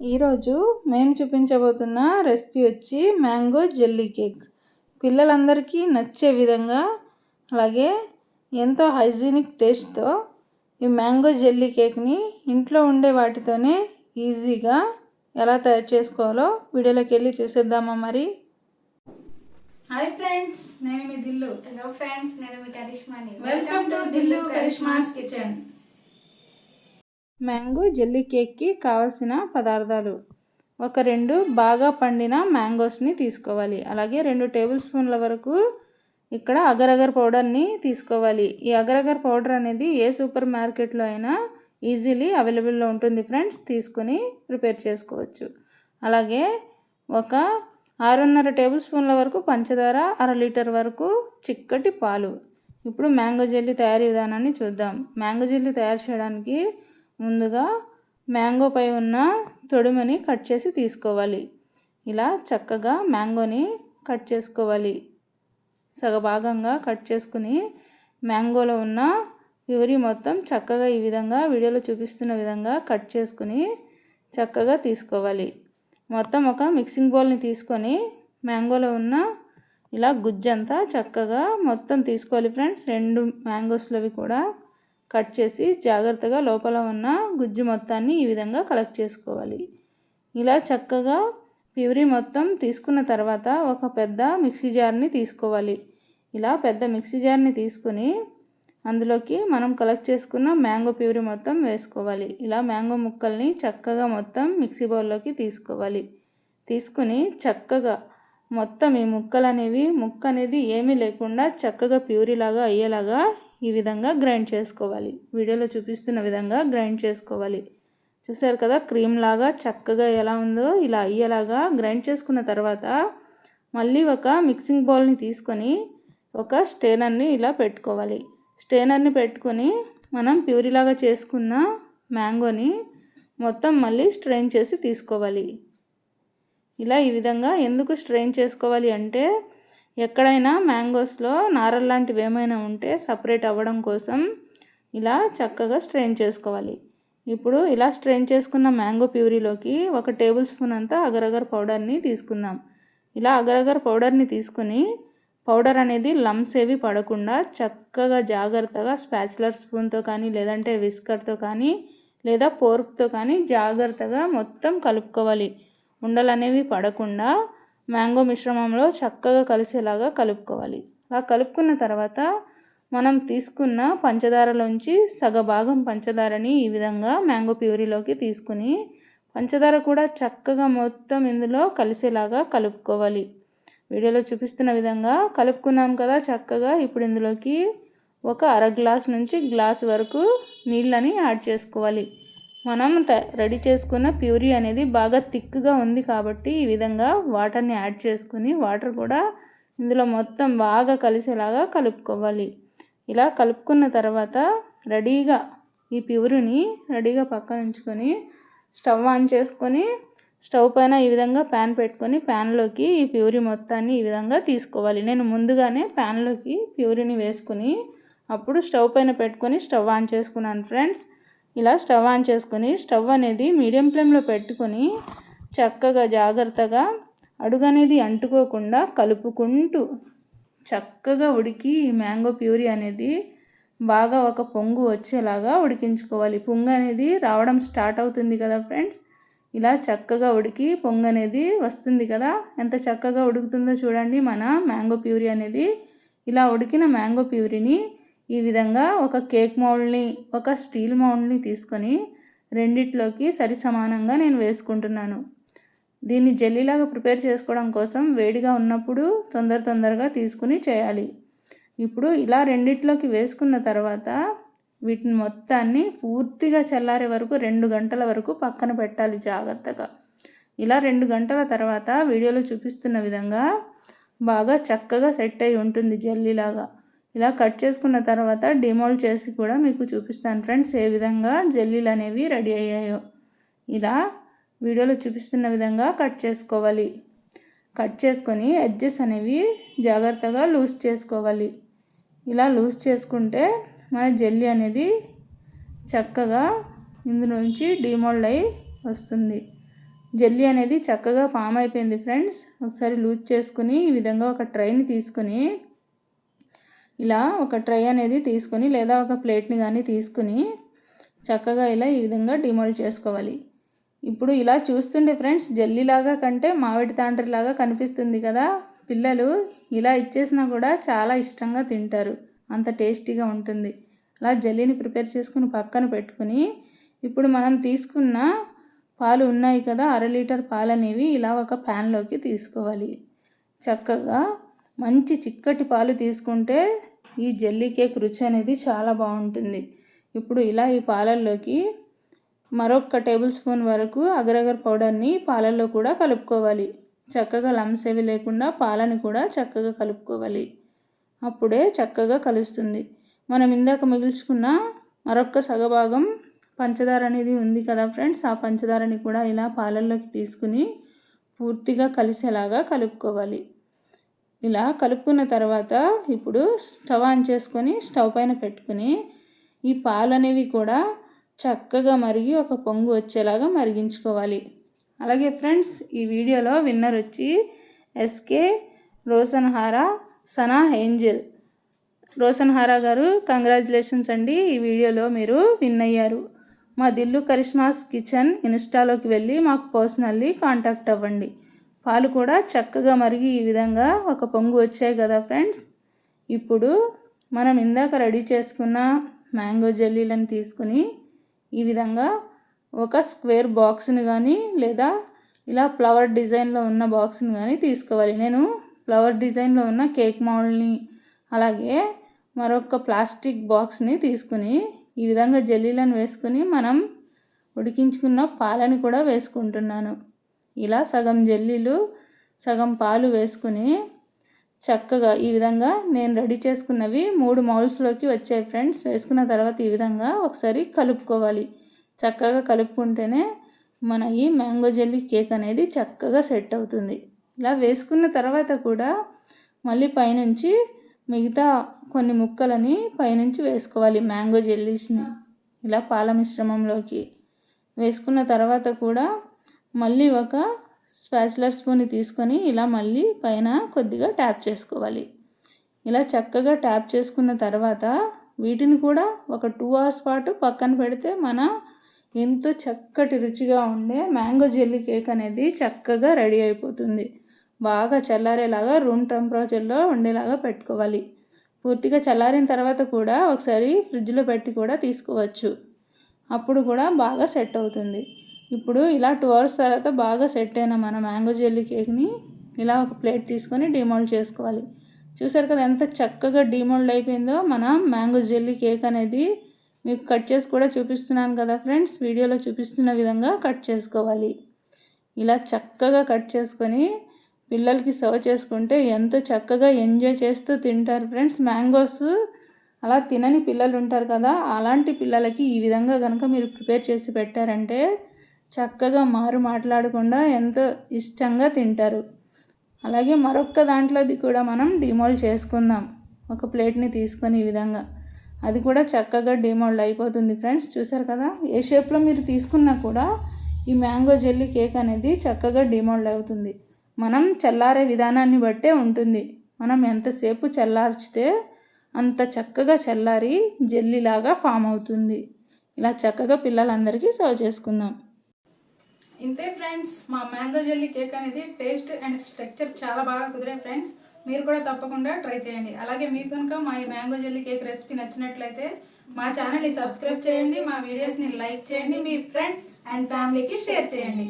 ఈరోజు మేము చూపించబోతున్న రెసిపీ వచ్చి మ్యాంగో జెల్లీ కేక్. పిల్లలందరికీ నచ్చే విధంగా అలాగే ఎంతో హైజీనిక్ టేస్ట్తో ఈ మ్యాంగో జెల్లీ కేక్ని ఇంట్లో ఉండే వాటితోనే ఈజీగా ఎలా తయారు చేసుకోవాలో వీడియోలోకి వెళ్ళి చూసేద్దామా మరి. హాయ్ ఫ్రెండ్స్, నేను మీ దిల్లు. హలో ఫ్రెండ్స్, నేను మీ కరిష్మాని. Welcome to Dillu Karishma's kitchen. Mango jelly కేక్కి కావాల్సిన పదార్థాలు: ఒక 2 బాగా పండిన మ్యాంగోస్ని తీసుకోవాలి. అలాగే 2 టేబుల్ స్పూన్ల వరకు ఇక్కడ అగరగర్ పౌడర్ని తీసుకోవాలి. ఈ అగరగర్ పౌడర్ అనేది ఏ సూపర్ మార్కెట్లో అయినా ఈజీలీ అవైలబుల్లో ఉంటుంది ఫ్రెండ్స్, తీసుకొని ప్రిపేర్ చేసుకోవచ్చు. అలాగే ఒక 6.5 టేబుల్ స్పూన్ల వరకు పంచదార, 1/2 లీటర్ వరకు చిక్కటి పాలు. ఇప్పుడు మ్యాంగో జెల్లీ తయారీ విధానాన్ని చూద్దాం. మ్యాంగో జెల్లీ తయారు చేయడానికి ముందుగా మ్యాంగో పై ఉన్న తొడిమని కట్ చేసి తీసుకోవాలి. ఇలా చక్కగా మ్యాంగోని కట్ చేసుకోవాలి. సగభాగంగా కట్ చేసుకుని మ్యాంగోలో ఉన్న ప్యూరీ మొత్తం చక్కగా ఈ విధంగా వీడియోలో చూపిస్తున్న విధంగా కట్ చేసుకుని చక్కగా తీసుకోవాలి. మొత్తం ఒక మిక్సింగ్ బౌల్ని తీసుకొని మ్యాంగోలో ఉన్న ఇలా గుజ్జంతా చక్కగా మొత్తం తీసుకోవాలి ఫ్రెండ్స్. 2 మ్యాంగోస్లవి కూడా కట్ చేసి జాగ్రత్తగా లోపల ఉన్న గుజ్జు మొత్తాన్ని ఈ విధంగా కలెక్ట్ చేసుకోవాలి. ఇలా చక్కగా ప్యూరీ మొత్తం తీసుకున్న తర్వాత ఒక పెద్ద మిక్సీ జార్ని తీసుకోవాలి. ఇలా పెద్ద మిక్సీ జార్ని తీసుకొని అందులోకి మనం కలెక్ట్ చేసుకున్న మ్యాంగో ప్యూరీ మొత్తం వేసుకోవాలి. ఇలా మ్యాంగో ముక్కల్ని చక్కగా మొత్తం మిక్సీ బౌల్లోకి తీసుకోవాలి. తీసుకుని చక్కగా మొత్తం ఈ ముక్క అనేది ఏమీ లేకుండా చక్కగా ప్యూరీలాగా అయ్యేలాగా ఈ విధంగా గ్రైండ్ చేసుకోవాలి. వీడియోలో చూపిస్తున్న విధంగా గ్రైండ్ చేసుకోవాలి. చూసారు కదా, క్రీమ్ లాగా చక్కగా ఎలా ఉందో ఇలా అయ్యేలాగా గ్రైండ్ చేసుకున్న తర్వాత మళ్ళీ ఒక మిక్సింగ్ బౌల్ని తీసుకొని ఒక స్ట్రైనర్ని ఇలా పెట్టుకోవాలి. స్ట్రైనర్ని పెట్టుకొని మనం ప్యూరీలాగా చేసుకున్న మ్యాంగోని మొత్తం మళ్ళీ స్ట్రెయిన్ చేసి తీసుకోవాలి. ఇలా ఈ విధంగా ఎందుకు స్ట్రెయిన్ చేసుకోవాలి అంటే ఎక్కడైనా మ్యాంగోస్లో నారల్ లాంటివి ఏమైనా ఉంటే సపరేట్ అవ్వడం కోసం ఇలా చక్కగా స్ట్రెయిన్ చేసుకోవాలి. ఇప్పుడు ఇలా స్ట్రెయిన్ చేసుకున్న మ్యాంగో ప్యూరీలోకి 1 టేబుల్ స్పూన్ అంతా అగరగర్ పౌడర్ని తీసుకుందాం. ఇలా అగరగర్ పౌడర్ని తీసుకుని పౌడర్ అనేది లమ్స్ ఏవి పడకుండా చక్కగా జాగ్రత్తగా స్పాచులర్ స్పూన్తో కానీ లేదంటే విస్కర్తో కానీ లేదా ఫోర్క్తో కానీ జాగ్రత్తగా మొత్తం కలుపుకోవాలి. ఉండలు అనేవి పడకుండా మ్యాంగో మిశ్రమంలో చక్కగా కలిసేలాగా కలుపుకోవాలి. అలా కలుపుకున్న తర్వాత మనం తీసుకున్న పంచదారలోంచి సగభాగం పంచదారని ఈ విధంగా మ్యాంగో ప్యూరీలోకి తీసుకుని పంచదార కూడా చక్కగా మొత్తం ఇందులో కలిసేలాగా కలుపుకోవాలి. వీడియోలో చూపిస్తున్న విధంగా కలుపుకున్నాం కదా చక్కగా. ఇప్పుడు ఇందులోకి ఒక 1/2 గ్లాస్ నుంచి గ్లాస్ వరకు నీళ్ళని యాడ్ చేసుకోవాలి. మనం రెడీ చేసుకున్న ప్యూరీ అనేది బాగా థిక్గా ఉంది కాబట్టి ఈ విధంగా వాటర్ని యాడ్ చేసుకుని వాటర్ కూడా ఇందులో మొత్తం బాగా కలిసేలాగా కలుపుకోవాలి. ఇలా కలుపుకున్న తర్వాత రెడీగా ఈ ప్యూరీని పక్కన ఉంచుకొని స్టవ్ ఆన్ చేసుకొని స్టవ్ పైన ఈ విధంగా ప్యాన్ పెట్టుకొని ప్యాన్లోకి ఈ ప్యూరీ మొత్తాన్ని ఈ విధంగా తీసుకోవాలి. నేను ముందుగానే ప్యాన్లోకి ప్యూరీని వేసుకుని అప్పుడు స్టవ్ పైన పెట్టుకొని స్టవ్ ఆన్ చేసుకున్నాను ఫ్రెండ్స్. ఇలా స్టవ్ ఆన్ చేసుకొని స్టవ్ అనేది మీడియం ఫ్లేమ్లో పెట్టుకొని చక్కగా జాగ్రత్తగా అడుగు అనేది అంటుకోకుండా కలుపుకుంటూ చక్కగా ఉడికి ఈ మ్యాంగో ప్యూరీ అనేది బాగా ఒక పొంగు వచ్చేలాగా ఉడికించుకోవాలి. పొంగు అనేది రావడం స్టార్ట్ అవుతుంది కదా ఫ్రెండ్స్. ఇలా చక్కగా ఉడికి పొంగు అనేది వస్తుంది కదా, ఎంత చక్కగా ఉడుకుతుందో చూడండి మన మ్యాంగో ప్యూరీ అనేది. ఇలా ఉడికిన మ్యాంగో ప్యూరీని ఈ విధంగా ఒక కేక్ మౌల్డ్ని ఒక స్టీల్ మౌల్డ్ని తీసుకొని రెండిట్లోకి సరి సమానంగా నేను వేసుకుంటున్నాను. దీన్ని జెల్లీలాగా ప్రిపేర్ చేసుకోవడం కోసం వేడిగా ఉన్నప్పుడు తొందరగా తీసుకుని చేయాలి. ఇప్పుడు ఇలా రెండిట్లోకి వేసుకున్న తర్వాత వీటిని మొత్తాన్ని పూర్తిగా చల్లారే వరకు 2 గంటల వరకు పక్కన పెట్టాలి జాగ్రత్తగా. ఇలా 2 గంటల తర్వాత వీడియోలో చూపిస్తున్న విధంగా బాగా చక్కగా సెట్ అయి ఉంటుంది జెల్లీలాగా. ఇలా కట్ చేసుకున్న తర్వాత డిమోల్డ్ చేసి కూడా మీకు చూపిస్తాను ఫ్రెండ్స్ ఏ విధంగా జెల్లీలు అనేవి రెడీ అయ్యాయో. ఇలా వీడియోలో చూపిస్తున్న విధంగా కట్ చేసుకోవాలి. కట్ చేసుకొని ఎడ్జెస్ అనేవి జాగ్రత్తగా లూజ్ చేసుకోవాలి. ఇలా లూజ్ చేసుకుంటే మన జెల్లీ అనేది చక్కగా ఇందులోంచి డిమోల్డ్ అయి వస్తుంది. జెల్లీ అనేది చక్కగా ఫామ్ అయిపోయింది ఫ్రెండ్స్. ఒకసారి లూజ్ చేసుకుని ఈ విధంగా ఒక ట్రైని తీసుకుని ఇలా ఒక ట్రై అనేది తీసుకొని లేదా ఒక ప్లేట్ని కానీ తీసుకుని చక్కగా ఇలా ఈ విధంగా డిమోల్డ్ చేసుకోవాలి. ఇప్పుడు ఇలా చూస్తుంటే ఫ్రెండ్స్ జెల్లీలాగా కంటే మామిడి తాండ్రలాగా కనిపిస్తుంది కదా. పిల్లలు ఇలా ఇచ్చేసినా కూడా చాలా ఇష్టంగా తింటారు, అంత టేస్టీగా ఉంటుంది. అలా జెల్లీని ప్రిపేర్ చేసుకుని పక్కన పెట్టుకుని ఇప్పుడు మనం తీసుకున్న పాలు ఉన్నాయి కదా, 1/2 లీటర్ పాలు అనేవి ఇలా ఒక ప్యాన్లోకి తీసుకోవాలి. చక్కగా మంచి చిక్కటి పాలు తీసుకుంటే ఈ జెల్లీ కేక్ రుచి అనేది చాలా బాగుంటుంది. ఇప్పుడు ఇలా ఈ పాలల్లోకి మరొక టేబుల్ స్పూన్ వరకు అగరగర్ పౌడర్ని పాలల్లో కూడా కలుపుకోవాలి. చక్కగా లమ్స్ ఏవి లేకుండా పాలని కూడా చక్కగా కలుపుకోవాలి. అప్పుడే చక్కగా కలుస్తుంది. మనం ఇందాక మిగిల్చుకున్న మరొక సగభాగం పంచదార అనేది ఉంది కదా ఫ్రెండ్స్, ఆ పంచదారని కూడా ఇలా పాలల్లోకి తీసుకుని పూర్తిగా కలిసేలాగా కలుపుకోవాలి. ఇలా కలుపుకున్న తర్వాత ఇప్పుడు స్టవ్ ఆన్ చేసుకొని స్టవ్ పైన పెట్టుకుని ఈ పాలు అనేవి కూడా చక్కగా మరిగి ఒక పొంగు వచ్చేలాగా మరిగించుకోవాలి. అలాగే ఫ్రెండ్స్ ఈ వీడియోలో విన్నర్ వచ్చి ఎస్కే రోసన్హారా సనా ఏంజెల్. రోసన్హారా గారు కంగ్రాచులేషన్స్ అండి, ఈ వీడియోలో మీరు విన్ అయ్యారు. మా దిల్లు కరిష్మాస్ కిచెన్ ఇన్స్టాలోకి వెళ్ళి మాకు పర్సనల్లీ కాంటాక్ట్ అవ్వండి. పాలు కూడా చక్కగా మరిగి ఈ విధంగా ఒక పొంగు వచ్చాయి కదా ఫ్రెండ్స్. ఇప్పుడు మనం ఇందాక రెడీ చేసుకున్న మ్యాంగో జెల్లీలను తీసుకుని ఈ విధంగా ఒక స్క్వేర్ బాక్స్ని కానీ లేదా ఇలా ఫ్లవర్ డిజైన్లో ఉన్న బాక్స్ని కానీ తీసుకోవాలి. నేను ఫ్లవర్ డిజైన్లో ఉన్న కేక్ మౌల్డ్ని అలాగే మరొక ప్లాస్టిక్ బాక్స్ని తీసుకుని ఈ విధంగా జెల్లీలను వేసుకుని మనం ఉడికించుకున్న పాలని కూడా వేసుకుంటున్నాను. ఇలా సగం జెల్లీలు సగం పాలు వేసుకుని చక్కగా ఈ విధంగా నేను రెడీ చేసుకున్నవి 3 మౌల్స్లోకి వచ్చాయి ఫ్రెండ్స్. వేసుకున్న తర్వాత ఈ విధంగా ఒకసారి కలుపుకోవాలి. చక్కగా కలుపుకుంటేనే మన ఈ మ్యాంగో జెల్లీ కేక్ అనేది చక్కగా సెట్ అవుతుంది. ఇలా వేసుకున్న తర్వాత కూడా మళ్ళీ పైనుంచి మిగతా కొన్ని ముక్కలని పైనుంచి వేసుకోవాలి. మ్యాంగో జెల్లీస్ని ఇలా పాల మిశ్రమంలోకి వేసుకున్న తర్వాత కూడా మళ్ళీ ఒక స్పాచులర్ స్పూన్ తీసుకొని ఇలా మళ్ళీ పైన కొద్దిగా ట్యాప్ చేసుకోవాలి. ఇలా చక్కగా ట్యాప్ చేసుకున్న తర్వాత వీటిని కూడా ఒక 2 hours పాటు పక్కన పెడితే మన ఎంతో చక్కటి రుచిగా ఉండే మ్యాంగో జెల్లీ కేక్ అనేది చక్కగా రెడీ అయిపోతుంది. బాగా చల్లారేలాగా రూమ్ టెంపరేచర్లో ఉండేలాగా పెట్టుకోవాలి. పూర్తిగా చల్లారిన తర్వాత కూడా ఒకసారి ఫ్రిడ్జ్లో పెట్టి కూడా తీసుకోవచ్చు, అప్పుడు కూడా బాగా సెట్ అవుతుంది. ఇప్పుడు ఇలా 2 hours తర్వాత బాగా సెట్ అయిన మన మ్యాంగో జెల్లీ కేక్ని ఇలా ఒక ప్లేట్ తీసుకొని డిమోల్డ్ చేసుకోవాలి. చూసారు కదా ఎంత చక్కగా డిమోల్డ్ అయిపోయిందో మన మ్యాంగో జెల్లీ కేక్ అనేది. మీకు కట్ చేసి కూడా చూపిస్తున్నాను కదా ఫ్రెండ్స్, వీడియోలో చూపిస్తున్న విధంగా కట్ చేసుకోవాలి. ఇలా చక్కగా కట్ చేసుకొని పిల్లలకి సర్వ్ చేసుకుంటే ఎంతో చక్కగా ఎంజాయ్ చేస్తూ తింటారు ఫ్రెండ్స్. మ్యాంగోస్ అలా తినని పిల్లలు ఉంటారు కదా, అలాంటి పిల్లలకి ఈ విధంగా కనుక మీరు ప్రిపేర్ చేసి పెట్టారంటే చక్కగా మాట్లాడకుండా ఎంతో ఇష్టంగా తింటారు. అలాగే మరొక దాంట్లోది కూడా మనం డిమోల్డ్ చేసుకుందాం. ఒక ప్లేట్ని తీసుకొని ఈ విధంగా అది కూడా చక్కగా డిమోల్డ్ అయిపోతుంది ఫ్రెండ్స్. చూసారు కదా, ఏ షేప్లో మీరు తీసుకున్నా కూడా ఈ మ్యాంగో జెల్లీ కేక్ అనేది చక్కగా డిమోల్డ్ అవుతుంది. మనం చల్లారే విధానాన్ని బట్టే ఉంటుంది. మనం ఎంతసేపు చల్లార్చితే అంత చక్కగా చల్లారి జెల్లీలాగా ఫామ్ అవుతుంది. ఇలా చక్కగా పిల్లలందరికీ సర్వ్ చేసుకుందాం. ఇంతే ఫ్రెండ్స్, మా మ్యాంగో జెల్లీ కేక్ అనేది టేస్ట్ అండ్ స్ట్రక్చర్ చాలా బాగా కుదిరాయి ఫ్రెండ్స్. మీరు కూడా తప్పకుండా ట్రై చేయండి. అలాగే మీకు కనుక మా ఈ మ్యాంగో జెల్లీ కేక్ రెసిపీ నచ్చినట్లయితే మా ఛానల్ని సబ్స్క్రైబ్ చేయండి, మా వీడియోస్ని లైక్ చేయండి, మీ ఫ్రెండ్స్ అండ్ ఫ్యామిలీకి షేర్ చేయండి.